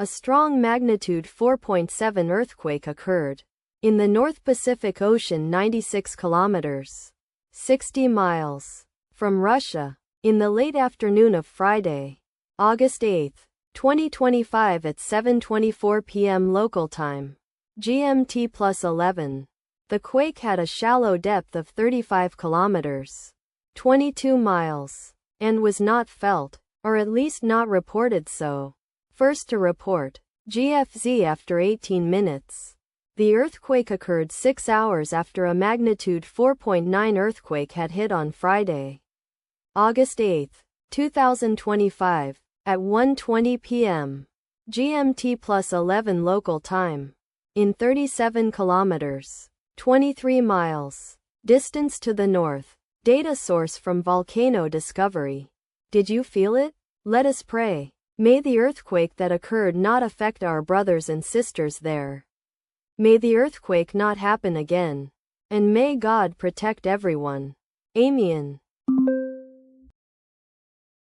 A strong magnitude 4.7 earthquake occurred in the North Pacific Ocean 96 kilometers 60 miles from Russia in the late afternoon of Friday, August 8, 2025 at 7:24 p.m. local time, GMT plus 11. The quake had a shallow depth of 35 kilometers 22 miles and was not felt, or at least not reported so. First to report, GFZ after 18 minutes. The earthquake occurred 6 hours after a magnitude 4.9 earthquake had hit on Friday, August 8, 2025, at 1:20 p.m. GMT plus 11 local time, in 37 kilometers 23 miles distance to the north. Data source from Volcano Discovery. Did you feel it? Let us pray. May the earthquake that occurred not affect our brothers and sisters there. May the earthquake not happen again. And may God protect everyone. Amen.